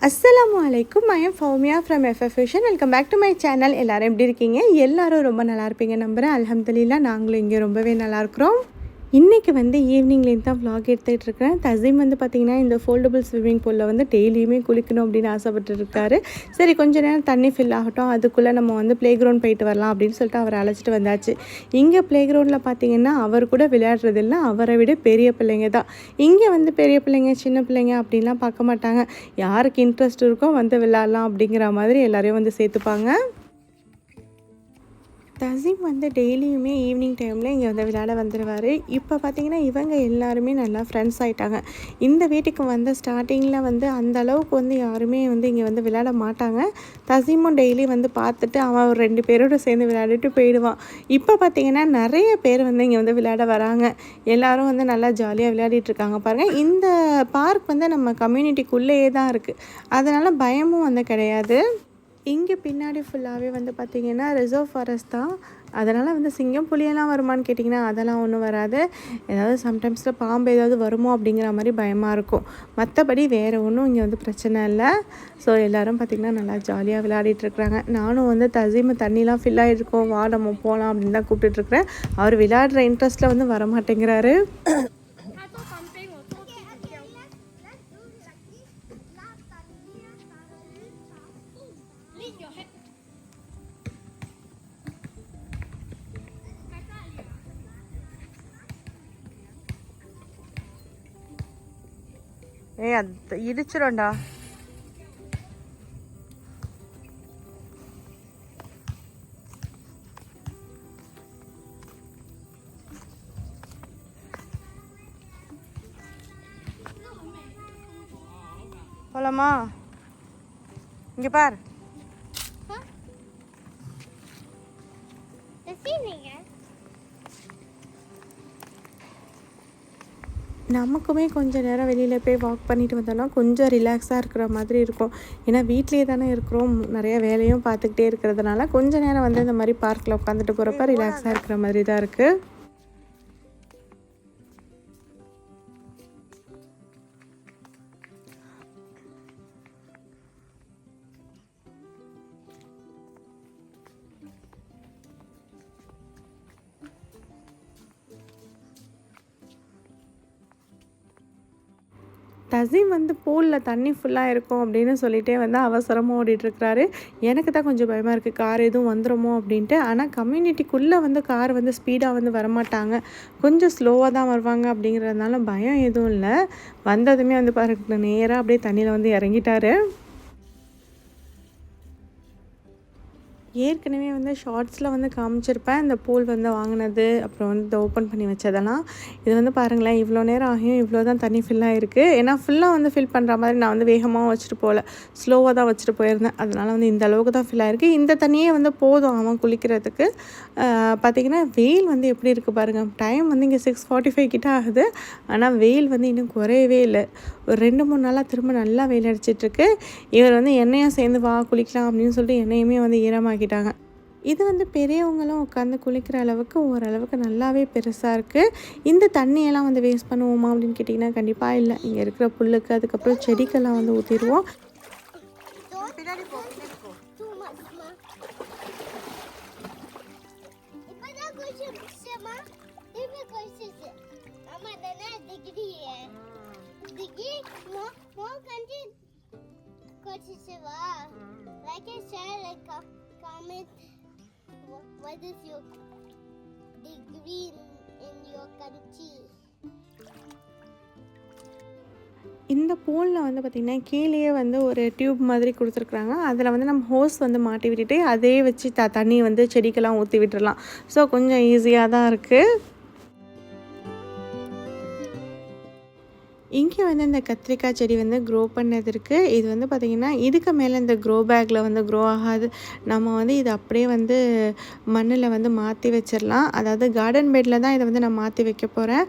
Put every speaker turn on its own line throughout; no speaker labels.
அஸ்ஸலாமு அலைக்கும். I am Fowmiya from FF Fusion. Welcome back to my channel. எல்லோரும் எப்படி இருக்கீங்க? எல்லோரும் ரொம்ப நல்லா இருப்பீங்க நம்புகிறேன். அல்ஹம்துலில்லாஹ் நாங்களும் இங்கே ரொம்பவே நல்லாயிருக்கிறோம். இன்றைக்கி ஈவினிங்லேருந்து தான் விலாக் எடுத்துகிட்டு இருக்கிறேன். தசீம் பார்த்திங்கன்னா இந்த ஃபோல்டபுள் ஸ்விம்மிங் பூலில் டெய்லியுமே குளிக்கணும் அப்படின்னு ஆசைப்பட்டுருக்காரு. சரி கொஞ்ச நேரம் தண்ணி ஃபில் ஆகட்டும், அதுக்குள்ளே நம்ம ப்ளே கிரவுண்ட் போயிட்டு வரலாம் அப்படின்னு சொல்லிட்டு அவரை அழைச்சிட்டு வந்தாச்சு. இங்கே ப்ளே கிரவுண்டில் பார்த்திங்கன்னா அவர் கூட விளையாடுறதில்ல, அவரை விட பெரிய பிள்ளைங்க தான். இங்கே பெரிய பிள்ளைங்க சின்ன பிள்ளைங்க அப்படின்லாம் பார்க்க மாட்டாங்க. யாருக்கு இன்ட்ரெஸ்ட் இருக்கோ விளையாடலாம் அப்படிங்கிற மாதிரி எல்லோரையும் சேர்த்துப்பாங்க. தசீம் டெய்லியுமே ஈவினிங் டைமில் இங்கே விளையாட வந்துடுவார். இப்போ பார்த்திங்கன்னா இவங்க எல்லாருமே நல்லா ஃப்ரெண்ட்ஸ் ஆகிட்டாங்க. இந்த வீட்டுக்கு ஸ்டார்டிங்கில் அந்த அளவுக்கு யாருமே இங்கே விளையாட மாட்டாங்க. தசீமும் டெய்லி பார்த்துட்டு அவன் ஒரு 2 பேரோடு சேர்ந்து விளையாடிட்டு போயிடுவான். இப்போ பார்த்திங்கன்னா நிறைய பேர் இங்கே விளையாட வராங்க. எல்லோரும் நல்லா ஜாலியாக விளையாடிட்டுருக்காங்க. பாருங்கள், இந்த பார்க் நம்ம கம்யூனிட்டிக்குள்ளேயே தான் இருக்குது. அதனால் பயமும் கிடையாது. இங்கே பின்னாடி ஃபுல்லாகவே பார்த்திங்கன்னா ரிசர்வ் ஃபாரஸ்ட் தான். அதனால் சிங்கம் புலியெல்லாம் வருமானு கேட்டிங்கன்னா அதெல்லாம் ஒன்றும் வராது. ஏதாவது சம்டைம்ஸில் பாம்பு ஏதாவது வருமோ அப்படிங்கிற மாதிரி பயமாக இருக்கும். மற்றபடி வேறு ஒன்றும் இங்கே பிரச்சனை இல்லை. ஸோ எல்லோரும் பார்த்திங்கன்னா நல்லா ஜாலியாக விளையாடிட்டுருக்குறாங்க. நானும் தசீம் தண்ணிலாம் ஃபில் ஆகிருக்கோம், வா நம்ம போகலாம் அப்படின்னு தான் கூப்பிட்டுட்ருக்குறேன். அவர் விளையாடுற இன்ட்ரெஸ்ட்டில் வர மாட்டேங்கிறாரு. அது இடிச்சிடும்டா. போலாமா? இங்க பார். நமக்குமே கொஞ்சம் நேரம் வெளியில் போய் வாக் பண்ணிட்டு வந்தோம்னா கொஞ்சம் ரிலாக்ஸாக இருக்கிற மாதிரி இருக்கும். ஏன்னா வீட்லேயே தானே இருக்கிறோம், நிறைய வேலையும் பார்த்துக்கிட்டே இருக்கிறதுனால கொஞ்சம் நேரம் இந்த மாதிரி பார்க்கில் உட்காந்துட்டு போகிறப்ப ரிலாக்ஸாக இருக்கிற மாதிரி தான் இருக்குது. தசீம் பூலில் தண்ணி ஃபுல்லாக இருக்கும் அப்படின்னு சொல்லிகிட்டே அவசரமாக ஓடிட்டுருக்கிறாரு. எனக்கு தான் கொஞ்சம் பயமாக இருக்குது, கார் எதுவும் வந்துடுமோ அப்படின்ட்டு. ஆனால் கம்யூனிட்டிக்குள்ளே கார் ஸ்பீடாக வரமாட்டாங்க, கொஞ்சம் ஸ்லோவாக தான் வருவாங்க. அப்படிங்கிறதுனால பயம் எதுவும் இல்லை. வந்ததுமே பாருங்க, நேராக அப்படியே தண்ணியில் இறங்கிட்டாரு. ஏற்கனவே ஷார்ட்ஸில் காமிச்சிருப்பேன் இந்த பூல் வாங்கினது, அப்புறம் இதை ஓப்பன் பண்ணி வச்சதெல்லாம். இது பாருங்களேன், இவ்வளோ நேரம் ஆகியும் இவ்வளோ தான் தண்ணி ஃபில்லாக இருக்குது. ஏன்னா ஃபுல்லாக ஃபில் பண்ணுற மாதிரி நான் வேகமாக வச்சுட்டு போகல, ஸ்லோவாக தான் வச்சுட்டு போயிருந்தேன். அதனால் இந்த அளவுக்கு தான் ஃபில் ஆகிருக்கு. இந்த தண்ணியே போதும் அவன் குளிக்கிறதுக்கு. பார்த்திங்கன்னா வெயில் எப்படி இருக்குது பாருங்கள். டைம் இங்கே 6:45 கிட்ட ஆகுது. ஆனால் வெயில் இன்னும் குறையவே இல்லை. ஒரு 2-3 நாளாக திரும்ப நல்லா வெயில் அடிச்சிட்ருக்கு. இவர் எண்ணெயாக சேர்ந்து வா குளிக்கலாம் அப்படின்னு சொல்லிட்டு எண்ணெயுமே ஈரமாக்கிட்டாங்க. இது பெரியவங்களும் உட்காந்து குளிக்கிற அளவுக்கு ஓரளவுக்கு நல்லாவே பெருசாக இருக்குது. இந்த தண்ணியெல்லாம் வேஸ்ட் பண்ணுவோமா அப்படின்னு கேட்டிங்கன்னா கண்டிப்பாக இல்லை. இங்கே இருக்கிற புல்லுக்கு அதுக்கப்புறம் செடிக்கெல்லாம் ஊற்றிடுவோம். Comment what is your degree in your country. இந்த பூலில் பார்த்திங்கன்னா கீழேயே ஒரு டியூப் மாதிரி கொடுத்துருக்குறாங்க. அதில் நம்ம ஹோஸ் மாட்டி விட்டுட்டு அதே வச்சு தண்ணி செடிக்கெல்லாம் ஊற்றி விட்டுடலாம். ஸோ கொஞ்சம் ஈஸியாக தான் இருக்குது. இங்கே வந்து இந்த கத்திரிக்காய் செடி வந்து க்ரோ பண்ணதற்கு இது வந்து பார்த்திங்கன்னா இதுக்கு மேலே இந்த க்ரோ பேக்கில் வந்து க்ரோ ஆகாது. நம்ம வந்து இதை அப்படியே வந்து மண்ணில் வந்து மாற்றி வச்சிடலாம். அதாவது கார்டன் பெட்டில் தான் இதை வந்து நான் மாற்றி வைக்க போகிறேன்.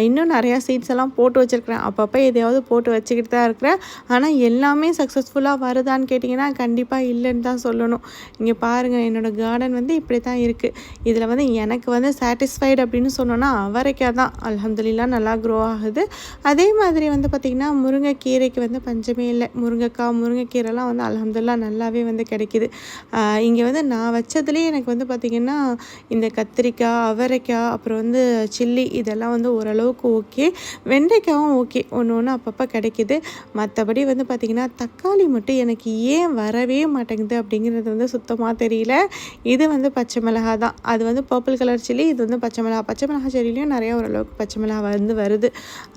இன்னும் நிறையா சீட்ஸ் எல்லாம் போட்டு வச்சுருக்கிறேன். அப்பப்போ எதையாவது போட்டு வச்சுக்கிட்டு தான் இருக்கிறேன். ஆனால் எல்லாமே சக்ஸஸ்ஃபுல்லாக வருதான்னு கேட்டிங்கன்னா கண்டிப்பாக இல்லைன்னு தான் சொல்லணும். இங்கே பாருங்கள், என்னோடய கார்டன் வந்து இப்படி தான் இருக்குது. இதில் வந்து எனக்கு வந்து சாட்டிஸ்ஃபைடு அப்படின்னு சொன்னோன்னா அவரைக்காய் தான். அல்ஹம்துலில்லாஹ் நல்லா க்ரோ ஆகுது. அதே மாதிரி வந்து பார்த்திங்கன்னா முருங்கைக்கீரைக்கு வந்து பஞ்சமே இல்லை. முருங்கைக்காய், முருங்கைக்கீரைலாம் வந்து அல்ஹம்துலில்லாஹ் நல்லாவே வந்து கிடைக்கிது. இங்கே வந்து நான் வச்சதுலேயே எனக்கு வந்து பார்த்திங்கன்னா இந்த கத்திரிக்காய், அவரைக்காய், அப்புறம் வந்து சில்லி இதெல்லாம் வந்து ஓரளவுக்கு ஓகே. வெண்டைக்காயும் ஓகே, ஒன்று ஒன்று அப்பப்போ கிடைக்கிது. மற்றபடி வந்து பார்த்திங்கன்னா தக்காளி மட்டும் எனக்கு ஏன் வரவே மாட்டேங்குது அப்படிங்கிறது வந்து சுத்தமாக தெரியல. இது வந்து பச்சை மிளகா தான். அது வந்து பர்பிள் கலர் சில்லி, இது வந்து பச்சை மிளகா. பச்சை மிளகா செடியிலையும் நிறையா ஓரளவுக்கு பச்சை மிளகா வந்து வருது.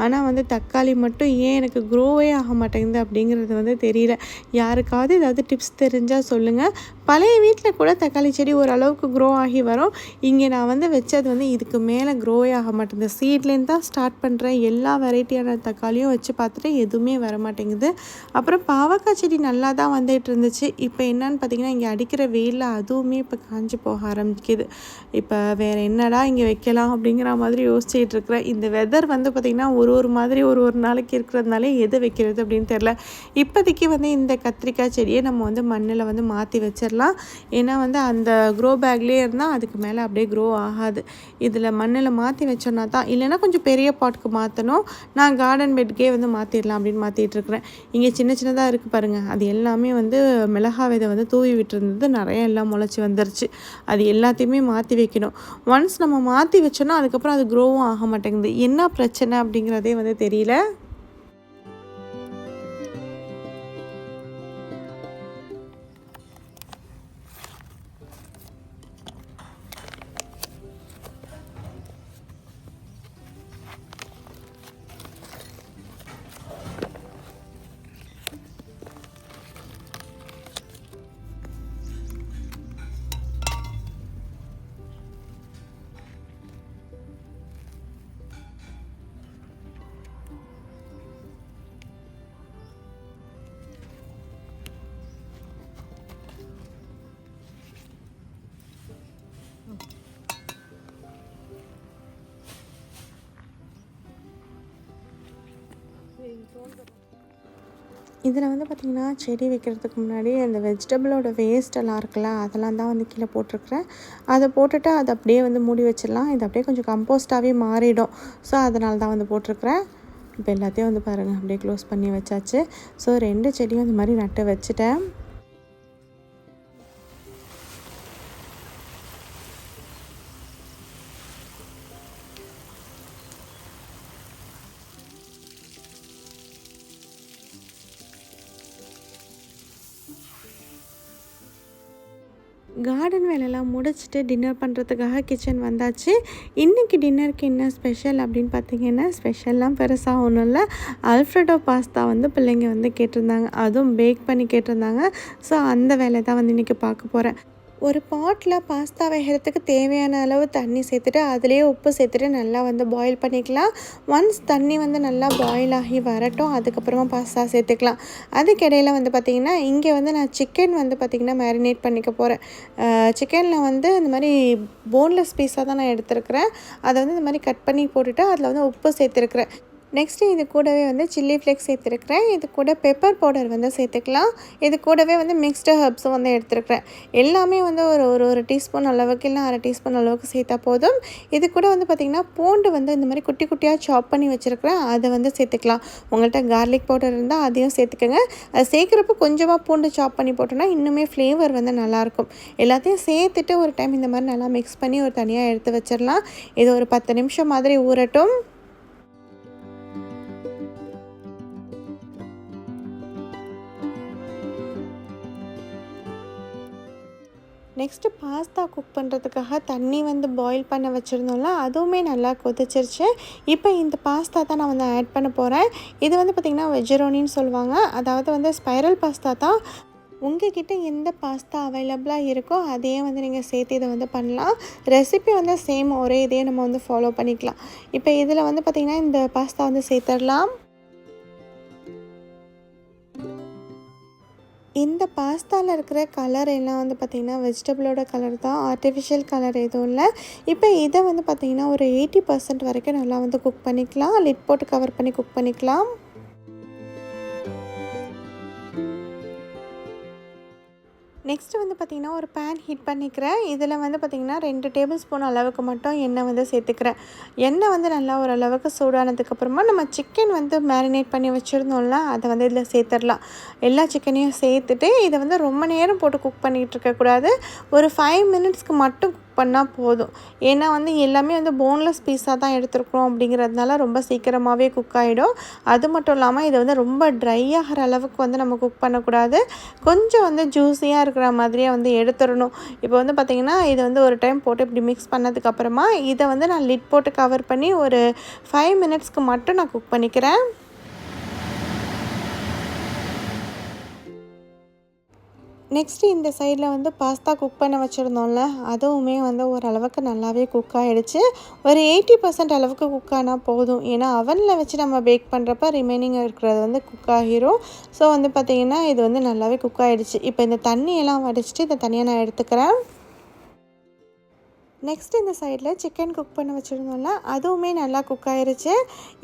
ஆனால் வந்து தக்காளி மட்டும் ஏன் எனக்கு க்ரோவே ஆக மாட்டேங்குது அப்படிங்கிறது வந்து தெரியல. யாருக்காவது ஏதாவது டிப்ஸ் தெரிஞ்சால் சொல்லுங்கள். பழைய வீட்டில் கூட தக்காளி செடி ஓரளவுக்கு க்ரோ ஆகி வரும். இங்கே நான் வந்து வச்சது வந்து இதுக்கு மேலே க்ரோவே ஆக மாட்டேங்குது. சீட்லேருந்து தான் ஸ்டார்ட் பண்ணுறேன். எல்லா வெரைட்டியான தக்காளியும் வச்சு பார்த்துட்டு எதுவுமே வர மாட்டேங்குது. அப்புறம் பாவக்காய் செடி நல்லா தான் வந்துட்டு இருந்துச்சு. இப்போ என்னன்னு பார்த்திங்கன்னா இங்கே அடிக்கிற வெயிலில் அதுவுமே இப்போ காஞ்சி போக ஆரம்பிக்குது. இப்போ வேறு என்னடா இங்கே வைக்கலாம் அப்படிங்கிற மாதிரி யோசிச்சுட்டு இருக்கிறேன். இந்த வெதர் வந்து பார்த்திங்கன்னா ஒரு மாதிரி ஒரு நாளைக்கு இருக்கிறதுனாலே எது வைக்கிறது அப்படின்னு தெரில. இப்போதைக்கு வந்து இந்த கத்திரிக்காய் செடியை நம்ம வந்து மண்ணில் வந்து மாற்றி வச்சிடலாம். ஏன்னா வந்து அந்த க்ரோ பேக்லேயே இருந்தால் அதுக்கு மேலே அப்படியே க்ரோ ஆகாது. இதில் மண்ணில் மாற்றி வச்சோன்னா தான், இல்லைன்னா கொஞ்சம் பெரிய பாட்டுக்கு மாற்றணும். நான் கார்டன் பெட்டுக்கே வந்து மாற்றிடலாம் அப்படின்னு மாற்றிட்டு இருக்கிறேன். இங்கே சின்ன சின்னதாக இருக்குது பாருங்கள், அது எல்லாமே வந்து மிளகா விதை வந்து தூவி விட்டுருந்தது, நிறைய எல்லாம் முளைச்சி வந்துருச்சு. அது எல்லாத்தையுமே மாற்றி வைக்கணும். ஒன்ஸ் நம்ம மாற்றி வச்சோன்னா அதுக்கப்புறம் அது க்ரோவும் ஆக மாட்டேங்குது. என்ன பிரச்சனை அப்படிங்கிறதே வந்து தெரியல. இதில் வந்து பார்த்திங்கன்னா செடி வைக்கிறதுக்கு முன்னாடி அந்த வெஜிடபிளோட வேஸ்ட்டெல்லாம் இருக்குல்ல, அதெல்லாம் தான் வந்து கீழே போட்டிருக்கிறேன். அதை போட்டுட்டு அதை அப்படியே வந்து மூடி வச்சிடலாம். இது அப்படியே கொஞ்சம் கம்போஸ்ட்டாகவே மாறிடும். ஸோ அதனால தான் வந்து போட்டிருக்கிறேன். இப்போ எல்லாத்தையும் வந்து பாருங்கள் அப்படியே க்ளோஸ் பண்ணி வச்சாச்சு. ஸோ 2 செடியும் இந்த மாதிரி நட்டு வச்சுட்டேன். கார்டன் வேலையெல்லாம் முடிச்சுட்டு டின்னர் பண்ணுறதுக்காக கிச்சன் வந்தாச்சு. இன்றைக்கி டின்னருக்கு என்ன ஸ்பெஷல் அப்படின்னு பார்த்தீங்கன்னா, ஸ்பெஷல்லாம் பெருசாக ஒன்றும் இல்லை. அல்ஃப்ரெடோ பாஸ்தா வந்து பிள்ளைங்க வந்து கேட்டிருந்தாங்க. அதுவும் பேக் பண்ணி கேட்டிருந்தாங்க. ஸோ அந்த வேலை தான் வந்து இன்றைக்கி பார்க்க போகிறேன். ஒரு பாட்டில் பாஸ்தா வேகிறதுக்கு தேவையான அளவு தண்ணி சேர்த்துட்டு அதிலேயே உப்பு சேர்த்துட்டு நல்லா வந்து பாயில் பண்ணிக்கலாம். ஒன்ஸ் தண்ணி வந்து நல்லா பாயில் ஆகி வரட்டும், அதுக்கப்புறமா பாஸ்தா சேர்த்துக்கலாம். அதுக்கிடையில் வந்து பார்த்திங்கன்னா இங்கே வந்து நான் சிக்கன் வந்து பார்த்திங்கன்னா மேரினேட் பண்ணிக்க போகிறேன். சிக்கனில் வந்து இந்த மாதிரி போன்லெஸ் பீஸாக தான் நான் எடுத்துருக்கிறேன். அதை வந்து இந்த மாதிரி கட் பண்ணி போட்டுட்டு அதில் வந்து உப்பு சேர்த்துருக்குறேன். நெக்ஸ்ட்டு இது கூடவே வந்து சில்லி ஃப்ளேக்ஸ் சேர்த்துருக்குறேன். இது கூட பெப்பர் பவுடர் வந்து சேர்த்துக்கலாம். இது கூடவே வந்து மிக்ஸ்டு ஹர்ப்ஸும் வந்து எடுத்துருக்குறேன். எல்லாமே வந்து ஒரு டீஸ்பூன் அளவுக்கு இல்லை 1/2 டீஸ்பூன் அளவுக்கு சேர்த்தா போதும். இது கூட வந்து பார்த்திங்கன்னா பூண்டு வந்து இந்த மாதிரி குட்டி குட்டியாக சாப் பண்ணி வச்சுருக்கிறேன். அதை வந்து சேர்த்துக்கலாம். உங்கள்கிட்ட கார்லிக் பவுடர் இருந்தால் அதையும் சேர்த்துக்கோங்க. அது சேர்க்குறப்ப கொஞ்சமாக பூண்டு சாப் பண்ணி போட்டோன்னா இன்னுமே ஃப்ளேவர் வந்து நல்லாயிருக்கும். எல்லாத்தையும் சேர்த்துட்டு ஒரு டைம் இந்த மாதிரி நல்லா மிக்ஸ் பண்ணி ஒரு தனியாக எடுத்து வச்சிடலாம். இது ஒரு 10 நிமிஷம் மாதிரி ஊறட்டும். நெக்ஸ்ட்டு பாஸ்தா குக் பண்ணுறதுக்காக தண்ணி வந்து பாயில் பண்ண வச்சுருந்தோம்ல, அதுவுமே நல்லா கொதிச்சிருச்சு. இப்போ இந்த பாஸ்தா தான் நான் வந்து ஆட் பண்ண போகிறேன். இது வந்து பார்த்திங்கன்னா வெஜ்ஜரோனின்னு சொல்லுவாங்க. அதாவது வந்து ஸ்பைரல் பாஸ்தா தான். உங்கள்கிட்ட எந்த பாஸ்தா அவைலபிளாக இருக்கோ அதையே வந்து நீங்கள் சேர்த்து இதை வந்து பண்ணலாம். ரெசிபி வந்து சேம் ஒரே இதையே நம்ம வந்து ஃபாலோ பண்ணிக்கலாம். இப்போ இதில் வந்து பார்த்திங்கன்னா இந்த பாஸ்தா வந்து சேர்த்துடலாம். இந்த பாஸ்தாவில் இருக்கிற கலர் எல்லாம் வந்து பார்த்திங்கன்னா வெஜிடபிளோட கலர் தான், ஆர்டிஃபிஷியல் கலர் எதுவும் இல்லை. இப்போ இதை வந்து பார்த்திங்கன்னா ஒரு 80% வரைக்கும் நல்லா வந்து குக் பண்ணிக்கலாம். லிட் போட்டு கவர் பண்ணி குக் பண்ணிக்கலாம். நெக்ஸ்ட்டு வந்து பார்த்திங்கன்னா ஒரு பேன் ஹீட் பண்ணிக்கிறேன். இதில் வந்து பார்த்திங்கன்னா 2 டேபிள் ஸ்பூன் அளவுக்கு மட்டும் எண்ணெய் வந்து சேர்த்துக்கிறேன். எண்ணெய் வந்து நல்லா ஓரளவுக்கு சூடானதுக்கப்புறமா நம்ம சிக்கன் வந்து மேரினேட் பண்ணி வச்சுருந்தோம்ல, அதை வந்து இதில் சேர்த்துடலாம். எல்லா சிக்கனையும் சேர்த்துட்டு இதை வந்து ரொம்ப நேரம் போட்டு குக் பண்ணிகிட்டு இருக்கக்கூடாது. ஒரு 5 மினிட்ஸ்க்கு மட்டும் குக் பண்ணால் போதும். ஏன்னா வந்து எல்லாமே வந்து போன்லெஸ் பீஸாக தான் எடுத்துருக்குறோம் அப்படிங்கிறதுனால ரொம்ப சீக்கிரமாகவே குக் ஆகிடும். அது மட்டும் இல்லாமல் இதை வந்து ரொம்ப ட்ரை ஆகிற அளவுக்கு வந்து நம்ம குக் பண்ணக்கூடாது. கொஞ்சம் வந்து ஜூஸியாக இருக்கிற மாதிரியே வந்து எடுத்துடணும். இப்போ வந்து பார்த்திங்கன்னா இதை வந்து ஒரு டைம் போட்டு இப்படி மிக்ஸ் பண்ணதுக்கப்புறமா இதை வந்து நான் லிட் போட்டு கவர் பண்ணி ஒரு 5 மினிட்ஸ்க்கு மட்டும் நான் குக் பண்ணிக்கிறேன். நெக்ஸ்ட்டு இந்த சைடில் வந்து பாஸ்தா குக் பண்ண வச்சுருந்தோம்ல, அதுவுமே வந்து ஓரளவுக்கு நல்லாவே குக் ஆகிடுச்சு. ஒரு 80% அளவுக்கு குக் ஆனால் போதும். ஏன்னா அவனில் வச்சு நம்ம பேக் பண்ணுறப்ப ரிமைனிங் இருக்கிறது வந்து குக் ஆகிரும். ஸோ வந்து பார்த்திங்கன்னா இது வந்து நல்லாவே குக் ஆகிடுச்சு. இப்போ இந்த தண்ணியெல்லாம் வடிச்சிட்டு இதை தனியாக நான் எடுத்துக்கிறேன். நெக்ஸ்ட் இந்த சைடில் சிக்கன் குக் பண்ண வச்சுருந்தோம்ல, அதுவுமே நல்லா குக் ஆகிருச்சு.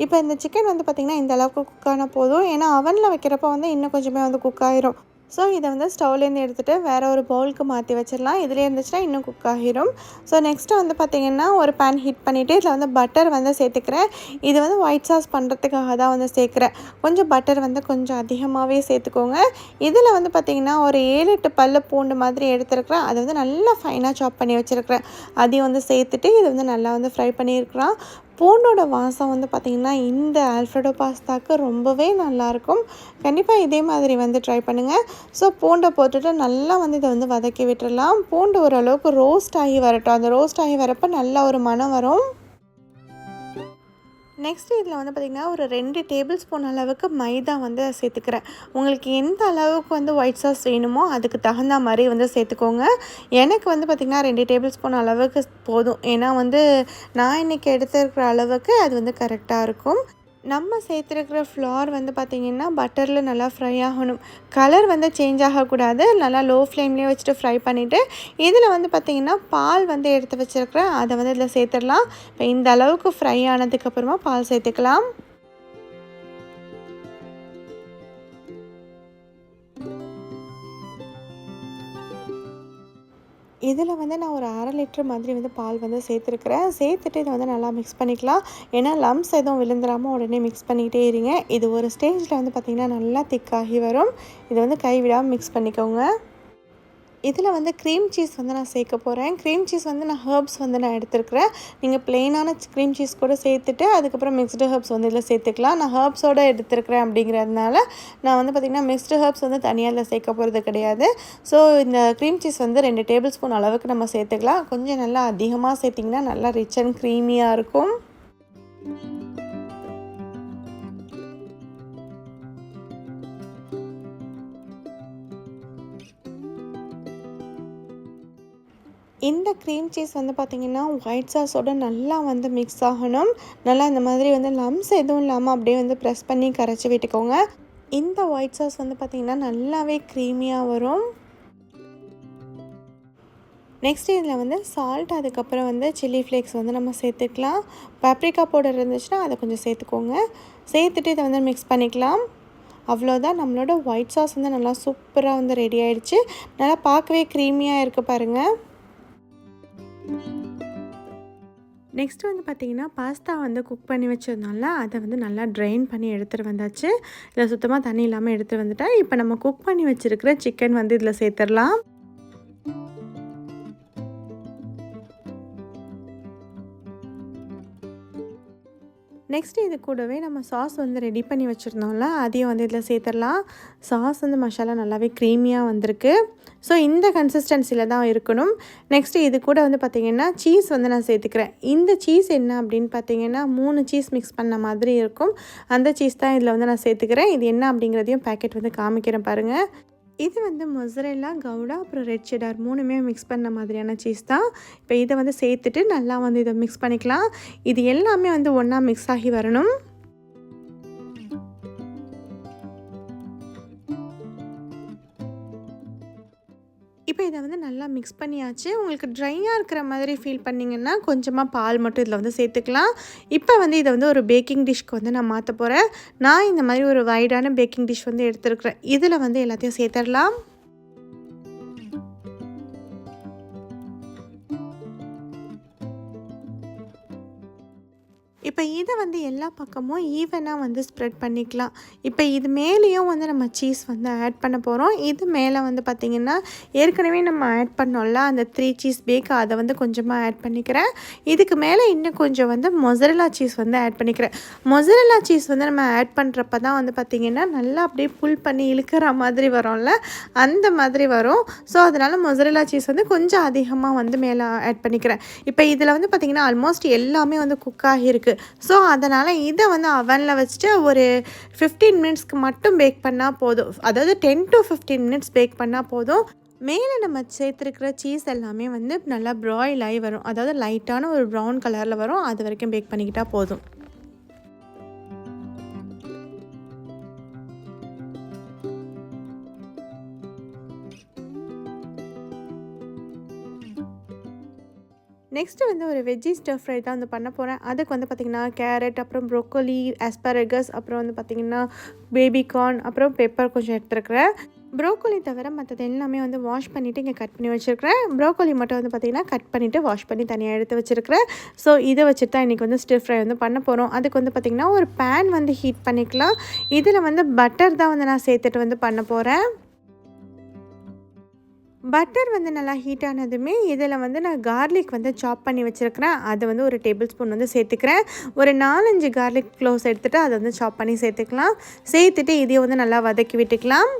இப்போ இந்த சிக்கன் வந்து பார்த்திங்கன்னா இந்த அளவுக்கு குக் ஆனால் போதும். ஏன்னா அவனில் வைக்கிறப்ப வந்து இன்னும் கொஞ்சமே வந்து குக் ஆகிரும். ஸோ இதை வந்து ஸ்டவ்லேருந்து எடுத்துகிட்டு வேறு ஒரு பவுலுக்கு மாற்றி வச்சிடலாம். இதிலே இருந்துச்சுன்னா இன்னும் குக் ஆகிரும். ஸோ நெக்ஸ்ட்டு வந்து பார்த்திங்கன்னா ஒரு பேன் ஹீட் பண்ணிவிட்டு இதில் வந்து பட்டர் வந்து சேர்த்துக்கிறேன். இது வந்து ஒயிட் சாஸ் பண்ணுறதுக்காக தான் வந்து சேர்க்குறேன். கொஞ்சம் பட்டர் வந்து கொஞ்சம் அதிகமாகவே சேர்த்துக்கோங்க. இதில் வந்து பார்த்திங்கன்னா ஒரு 7-8 பல்லு பூண்டு மாதிரி எடுத்துருக்கிறேன். அதை வந்து நல்லா ஃபைனாக சாப் பண்ணி வச்சுருக்கிறேன். அதையும் வந்து சேர்த்துட்டு இது வந்து நல்லா வந்து ஃப்ரை பண்ணியிருக்கிறேன். பூண்டோட வாசம் வந்து பார்த்திங்கன்னா இந்த ஆல்ஃப்ரெடோ பாஸ்தாவுக்கு ரொம்பவே நல்லாயிருக்கும். கண்டிப்பாக இதே மாதிரி வந்து ட்ரை பண்ணுங்கள். ஸோ பூண்டை போட்டுட்டு நல்லா வந்து இதை வந்து வதக்கி விட்டுடலாம். பூண்டு ஓரளவுக்கு ரோஸ்ட் ஆகி வரட்டும். அந்த ரோஸ்ட் ஆகி வரப்போ நல்ல ஒரு மணம் வரும். நெக்ஸ்ட்டு இதில் வந்து பார்த்திங்கன்னா ஒரு 2 டேபிள் ஸ்பூன் அளவுக்கு மைதா வந்து சேர்த்துக்கிறேன். உங்களுக்கு எந்த அளவுக்கு வந்து ஒயிட் சாஸ் வேணுமோ அதுக்கு தகுந்த மாதிரி வந்து சேர்த்துக்கோங்க. எனக்கு வந்து பார்த்திங்கன்னா 2 டேபிள் ஸ்பூன் அளவுக்கு போதும். ஏன்னா வந்து நான் இன்றைக்கி எடுத்துருக்கிற அளவுக்கு அது வந்து கரெக்டாக இருக்கும். நம்ம சேர்த்துருக்கிற ஃப்ளார் வந்து பார்த்திங்கன்னா பட்டரில் நல்லா ஃப்ரை ஆகணும். கலர் வந்து சேஞ்ச் ஆகக்கூடாது. நல்லா லோ ஃப்ளேம்லேயே வச்சுட்டு ஃப்ரை பண்ணிவிட்டு இதில் வந்து பார்த்திங்கன்னா பால் வந்து எடுத்து வச்சுருக்கிறேன். அதை வந்து இதில் சேர்த்துடலாம். இப்போ இந்த அளவுக்கு ஃப்ரை ஆனதுக்கப்புறமா பால் சேர்த்துக்கலாம். இதில் வந்து நான் ஒரு 1/2 லிட்டர் மாதிரி வந்து பால் வந்து சேர்த்துருக்குறேன். சேர்த்துட்டு இதை வந்து நல்லா மிக்ஸ் பண்ணிக்கலாம். ஏன்னா லம்ஸ் எதுவும் விழுந்துடாமல் உடனே மிக்ஸ் பண்ணிக்கிட்டே இருங்க. இது ஒரு ஸ்டேஜில் வந்து பார்த்திங்கன்னா நல்லா திக்காகி வரும். இதை வந்து கைவிடாமல் மிக்ஸ் பண்ணிக்கோங்க. இதில் வந்து க்ரீம் சீஸ் வந்து நான் சேர்க்க போகிறேன். க்ரீம் சீஸ் வந்து நான் ஹர்ப்ஸ் வந்து நான் எடுத்துருக்கிறேன். நீங்கள் ப்ளெயினான க்ரீம் சீஸ் கூட சேர்த்துட்டு அதுக்கப்புறம் மிக்ஸ்டு ஹர்ப்ஸ் வந்து இதில் சேர்த்துக்கலாம். நான் ஹர்ப்ஸோடு எடுத்துருக்கிறேன் அப்படிங்கிறதுனால நான் வந்து பார்த்திங்கன்னா மிக்ஸ்டு ஹர்ப்ஸ் வந்து தனியாக இதில் சேர்க்க போகிறது கிடையாது. ஸோ இந்த க்ரீம் சீஸ் வந்து 2 டேபிள் ஸ்பூன் அளவுக்கு நம்ம சேர்த்துக்கலாம். கொஞ்சம் நல்லா அதிகமாக சேர்த்திங்கன்னா நல்லா ரிச் அண்ட் க்ரீமியாக இருக்கும். இந்த க்ரீம் சீஸ் வந்து பார்த்திங்கன்னா ஒயிட் சாஸோடு நல்லா வந்து மிக்ஸ் ஆகணும். நல்லா இந்த மாதிரி வந்து லம்ஸ் எதுவும் இல்லாமல் அப்படியே வந்து ப்ரெஸ் பண்ணி கரைச்சி விட்டுக்கோங்க. இந்த ஒயிட் சாஸ் வந்து பார்த்திங்கன்னா நல்லாவே க்ரீமியாக வரும். நெக்ஸ்ட்டு இதில் வந்து சால்ட், அதுக்கப்புறம் வந்து சில்லி ஃப்ளேக்ஸ் வந்து நம்ம சேர்த்துக்கலாம். பப்ரிக்கா பவுடர் இருந்துச்சுன்னா அதை கொஞ்சம் சேர்த்துக்கோங்க. சேர்த்துட்டு இதை வந்து மிக்ஸ் பண்ணிக்கலாம். அவ்வளோதான், நம்மளோட ஒயிட் சாஸ் வந்து நல்லா சூப்பராக வந்து ரெடி ஆகிடுச்சு. நல்லா பார்க்கவே க்ரீமியாக இருக்குது பாருங்கள். நெக்ஸ்ட்டு வந்து பார்த்திங்கன்னா பாஸ்தா வந்து குக் பண்ணி வச்சதுனால அதை வந்து நல்லா ட்ரைன் பண்ணி எடுத்துகிட்டு வந்தாச்சு. இதில் சுத்தமாக தண்ணி இல்லாமல் எடுத்துகிட்டு வந்துட்டேன். இப்போ நம்ம குக் பண்ணி வச்சுருக்கிற சிக்கன் வந்து இதில் சேர்த்துடலாம். நெக்ஸ்ட்டு இது கூடவே நம்ம சாஸ் வந்து ரெடி பண்ணி வச்சுருந்தோம்ல, அதையும் வந்து இதில் சேர்த்துடலாம். சாஸ் வந்து மசாலா நல்லாவே க்ரீமியாக வந்திருக்கு. ஸோ இந்த கன்சிஸ்டன்சியில் தான் இருக்கணும். நெக்ஸ்ட்டு இது கூட வந்து பார்த்திங்கன்னா சீஸ் வந்து நான் சேர்த்துக்கிறேன். இந்த சீஸ் என்ன அப்படின்னு பார்த்திங்கன்னா 3 சீஸ் மிக்ஸ் பண்ண மாதிரி இருக்கும். அந்த சீஸ் தான் இதில் வந்து நான் சேர்த்துக்கிறேன். இது என்ன அப்படிங்கிறதையும் பேக்கெட் வந்து காமிக்கிறேன் பாருங்கள். இது வந்து மொசரெல்லா, கவுடா, அப்புறம் ரெட் செடார் 3மே மிக்ஸ் பண்ண மாதிரியான சீஸ் தான். இப்போ இதை வந்து சேர்த்துட்டு நல்லா வந்து இதை மிக்ஸ் பண்ணிக்கலாம். இது எல்லாமே வந்து ஒன்றா மிக்ஸ் ஆகி வரணும். இப்போ இதை வந்து நல்லா மிக்ஸ் பண்ணியாச்சு. உங்களுக்கு ட்ரையாக இருக்கிற மாதிரி ஃபீல் பண்ணிங்கன்னா கொஞ்சமாக பால் மட்டும் இதில் வந்து சேர்த்துக்கலாம். இப்போ வந்து இதை வந்து ஒரு பேக்கிங் டிஷ்க்கு வந்து நான் மாற்ற போகிறேன். நான் இந்த மாதிரி ஒரு வைடான பேக்கிங் டிஷ் வந்து எடுத்துருக்கிறேன். இதில் வந்து எல்லாத்தையும் சேர்த்துடலாம். இப்போ இதை வந்து எல்லா பக்கமும் ஈவனாக வந்து ஸ்ப்ரெட் பண்ணிக்கலாம். இப்போ இது மேலேயும் வந்து நம்ம சீஸ் வந்து ஆட் பண்ண போகிறோம். இது மேலே வந்து பார்த்திங்கன்னா ஏற்கனவே நம்ம ஆட் பண்ணோம்ல அந்த 3 சீஸ் பேக், அதை வந்து கொஞ்சமாக ஆட் பண்ணிக்கிறேன். இதுக்கு மேலே இன்னும் கொஞ்சம் வந்து மொசரெல்லா சீஸ் வந்து ஆட் பண்ணிக்கிறேன். மொசரெல்லா சீஸ் வந்து நம்ம ஆட் பண்ணுறப்ப தான் வந்து பார்த்திங்கன்னா நல்லா அப்படியே புல் பண்ணி இழுக்கிற மாதிரி வரும்ல, அந்த மாதிரி வரும். ஸோ அதனால் மொசரெல்லா சீஸ் வந்து கொஞ்சம் அதிகமாக வந்து மேலே ஆட் பண்ணிக்கிறேன். இப்போ இதில் வந்து பார்த்திங்கன்னா ஆல்மோஸ்ட் எல்லாமே வந்து குக் ஆகியிருக்கு. ஸோ அதனால் இதை வந்து அவனில் வச்சுட்டு ஒரு 15 மினிட்ஸ்க்கு மட்டும் பேக் பண்ணால் போதும். அதாவது 10 to 15 மினிட்ஸ் பேக் பண்ணால் போதும். மேலே நம்ம சேர்த்துருக்கிற சீஸ் எல்லாமே வந்து நல்லா ப்ராயில் ஆகி வரும். அதாவது லைட்டான ஒரு ப்ரௌன் கலரில் வரும். அது வரைக்கும் பேக் பண்ணிக்கிட்டால் போதும். நெக்ஸ்ட்டு வந்து ஒரு வெஜ்ஜி ஸ்டர் ஃப்ரை தான் வந்து பண்ண போகிறேன். அதுக்கு வந்து பார்த்திங்கன்னா கேரட், அப்புறம் ப்ரோக்கோலி, ஆஸ்பரகஸ், அப்புறம் வந்து பார்த்திங்கன்னா பேபிகார்ன், அப்புறம் பெப்பர் கொஞ்சம் எடுத்துருக்கிறேன். ப்ரோக்கோலி தவிர மற்றது எல்லாமே வந்து வாஷ் பண்ணிவிட்டு இங்கே கட் பண்ணி வச்சுருக்கிறேன். ப்ரோக்கோலி மட்டும் வந்து பார்த்திங்கன்னா கட் பண்ணிவிட்டு வாஷ் பண்ணி தனியாக எடுத்து வச்சுருக்கிறேன். ஸோ இதை வச்சுட்டு தான் இன்றைக்கி வந்து ஸ்டிர் ஃப்ரை வந்து பண்ண போகிறோம். அதுக்கு வந்து பார்த்திங்கன்னா ஒரு பேன் வந்து ஹீட் பண்ணிக்கலாம். இதில் வந்து பட்டர் தான் வந்து நான் சேர்த்துட்டு வந்து பண்ண போகிறேன். பட்டர் வந்து நல்லா ஹீட் ஆனதுமே இதில் வந்து நான் கார்லிக் வந்து சாப் பண்ணி வச்சுருக்கிறேன். அதை வந்து ஒரு டேபிள் ஸ்பூன் வந்து சேர்த்துக்கிறேன். ஒரு 4-5 கார்லிக் க்ளோவ்ஸ் எடுத்துகிட்டு அதை வந்து சாப் பண்ணி சேர்த்துக்கலாம். சேர்த்துட்டு இதையும் வந்து நல்லா வதக்கி விட்டுக்கலாம்.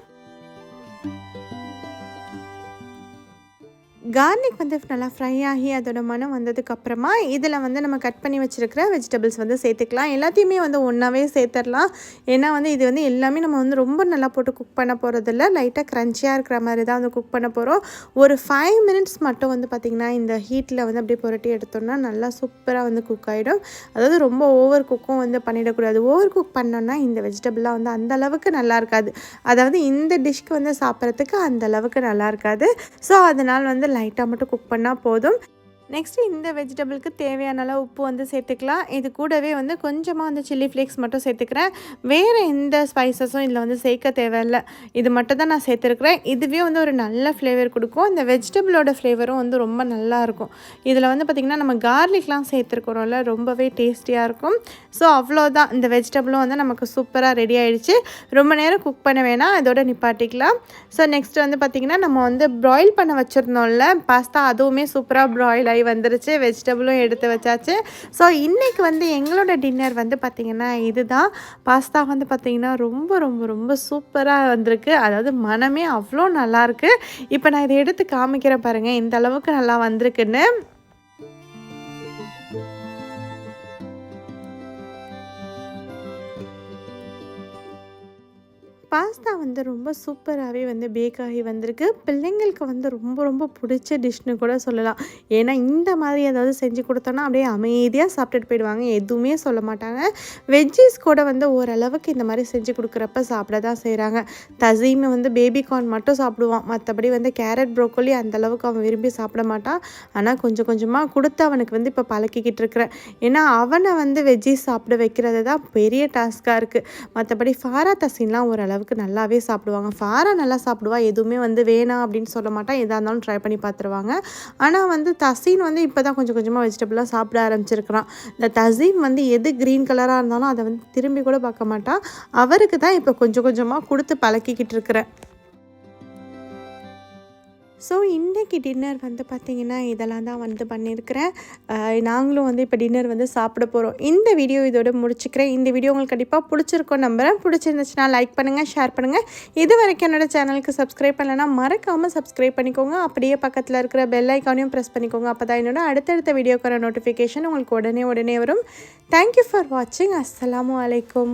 கார்லிக் வந்து நல்லா ஃப்ரை ஆகி அதோட மனம் வந்ததுக்கப்புறமா இதில் வந்து நம்ம கட் பண்ணி வச்சுருக்கிற வெஜிடபிள்ஸ் வந்து சேர்த்துக்கலாம். எல்லாத்தையுமே வந்து ஒன்றாவே சேர்த்துடலாம். ஏன்னா வந்து இது வந்து எல்லாமே நம்ம வந்து ரொம்ப நல்லா போட்டு குக் பண்ண போகிறதில்ல, லைட்டாக க்ரன்ச்சியாக இருக்கிற மாதிரி தான் வந்து குக் பண்ண போகிறோம். ஒரு 5 மினிட்ஸ் மட்டும் வந்து பார்த்திங்கன்னா இந்த ஹீட்டில் வந்து அப்படியே புரட்டி எடுத்தோம்னா நல்லா சூப்பராக வந்து குக் ஆகிடும். அதாவது ரொம்ப ஓவர் குக்கும் வந்து பண்ணிடக்கூடாது. ஓவர் குக் பண்ணோன்னா இந்த வெஜிடபிள்லாம் வந்து அந்த அளவுக்கு நல்லா இருக்காது. அதாவது இந்த டிஷ்க்கு வந்து சாப்பிட்றதுக்கு அந்த அளவுக்கு நல்லா இருக்காது. ஸோ அதனால் வந்து லைட்டாக மட்டும் குக் பண்ணால் போதும். நெக்ஸ்ட்டு இந்த வெஜிடபிளுக்கு தேவையான அளவு உப்பு வந்து சேர்த்துக்கலாம். இது கூடவே வந்து கொஞ்சமாக வந்து சில்லி ஃப்ளேக்ஸ் மட்டும் சேர்த்துக்கிறேன். வேறு எந்த ஸ்பைசஸும் இதில் வந்து சேர்க்க தேவையில்லை. இது மட்டும் தான் நான் சேர்த்துருக்குறேன். இதுவே வந்து ஒரு நல்ல ஃப்ளேவர் கொடுக்கும். இந்த வெஜிடபிளோட ஃப்ளேவரும் வந்து ரொம்ப நல்லாயிருக்கும். இதில் வந்து பார்த்திங்கன்னா நம்ம கார்லிக்லாம் சேர்த்துருக்குறோம்ல, ரொம்பவே டேஸ்டியாக இருக்கும். ஸோ அவ்வளோதான், இந்த வெஜிடபிளும் வந்து நமக்கு சூப்பராக ரெடி ஆகிடுச்சு. ரொம்ப நேரம் குக் பண்ண வேணாம், இதோட நிப்பாட்டிக்கலாம். ஸோ நெக்ஸ்ட்டு வந்து பார்த்திங்கன்னா நம்ம வந்து ப்ராயில் பண்ண வச்சுருந்தோம்ல பாஸ்தா, அதுவுமே சூப்பராக ப்ராயில் ஆகி வந்துருச்சு. வெஜிடபிளும் எடுத்து வச்சாச்சு. ஸோ இன்றைக்கி வந்து எங்களோட டின்னர் வந்து பார்த்திங்கன்னா இதுதான். பாஸ்தா வந்து பார்த்திங்கன்னா ரொம்ப ரொம்ப ரொம்ப சூப்பராக வந்திருக்கு. அதாவது மனமே அவ்வளோ நல்லாயிருக்கு. இப்போ நான் இதை எடுத்து காமிக்கிறேன் பாருங்கள் இந்த அளவுக்கு நல்லா வந்திருக்குன்னு. பாஸ்தா வந்து ரொம்ப சூப்பராகவே வந்து பேக் ஆகி வந்திருக்கு. பிள்ளைங்களுக்கு வந்து ரொம்ப ரொம்ப பிடிச்ச டிஷ்னு கூட சொல்லலாம். ஏன்னா இந்த மாதிரி ஏதாவது செஞ்சு கொடுத்தோன்னா அப்படியே அமைதியாக சாப்பிட்டுட்டு போயிடுவாங்க, எதுவுமே சொல்ல மாட்டாங்க. வெஜ்ஜீஸ் கூட வந்து ஓரளவுக்கு இந்த மாதிரி செஞ்சு கொடுக்குறப்ப சாப்பிட தான் செய்கிறாங்க. தசீமை வந்து பேபிகார்ன் மட்டும் சாப்பிடுவான், மற்றபடி வந்து கேரட் ப்ரோக்கோலி அந்தளவுக்கு அவன் விரும்பி சாப்பிட மாட்டான். ஆனால் கொஞ்சம் கொஞ்சமாக கொடுத்து அவனுக்கு வந்து இப்போ பழக்கிக்கிட்டு இருக்கிறேன். ஏன்னா அவனை வந்து வெஜ்ஜீஸ் சாப்பிட வைக்கிறது தான் பெரிய டாஸ்காக இருக்குது. மற்றபடி ஃபாரா தசீன்லாம் ஓரளவுக்கு நல்லாவே சாப்பிடுவாங்க. ஃபாரா நல்லா சாப்பிடுவா, எதுவுமே வந்து வேணாம் அப்படின்னு சொல்ல மாட்டான். எதாக இருந்தாலும் ட்ரை பண்ணி பார்த்துருவாங்க. ஆனால் வந்து தசீன் வந்து இப்போ தான் கொஞ்சம் கொஞ்சமாக வெஜிடபிளாக சாப்பிட ஆரம்பிச்சிருக்கிறான். இந்த தசீம் வந்து எது க்ரீன் கலராக இருந்தாலும் அதை வந்து திரும்பி கூட பார்க்க மாட்டான். அவருக்கு தான் இப்போ கொஞ்சம் கொஞ்சமாக கொடுத்து பழக்கிக்கிட்டு இருக்கிறேன். ஸோ இன்றைக்கி டின்னர் வந்து பார்த்திங்கன்னா இதெல்லாம் தான் வந்து பண்ணியிருக்கிறேன். நாங்களும் வந்து இப்போ டின்னர் வந்து சாப்பிட போகிறோம். இந்த வீடியோ இதோட முடிச்சுக்கிறேன். இந்த வீடியோ உங்களுக்கு கண்டிப்பாக பிடிச்சிருக்கோம் நம்புகிறேன். பிடிச்சிருந்துச்சுன்னா லைக் பண்ணுங்கள், ஷேர் பண்ணுங்கள். இது வரைக்கும் என்னோடய சேனலுக்கு சப்ஸ்கிரைப் பண்ணலைன்னா மறக்காமல் சப்ஸ்கிரைப் பண்ணிக்கோங்க. அப்படியே பக்கத்தில் இருக்கிற பெல் ஐக்கானையும் ப்ரெஸ் பண்ணிக்கோங்க. அப்போ தான் என்னோட அடுத்தடுத்த வீடியோக்கான நோட்டிஃபிகேஷன் உங்களுக்கு உடனே வரும். தேங்க்யூ ஃபார் வாட்சிங். அஸ்ஸலாமு அலைக்கும்.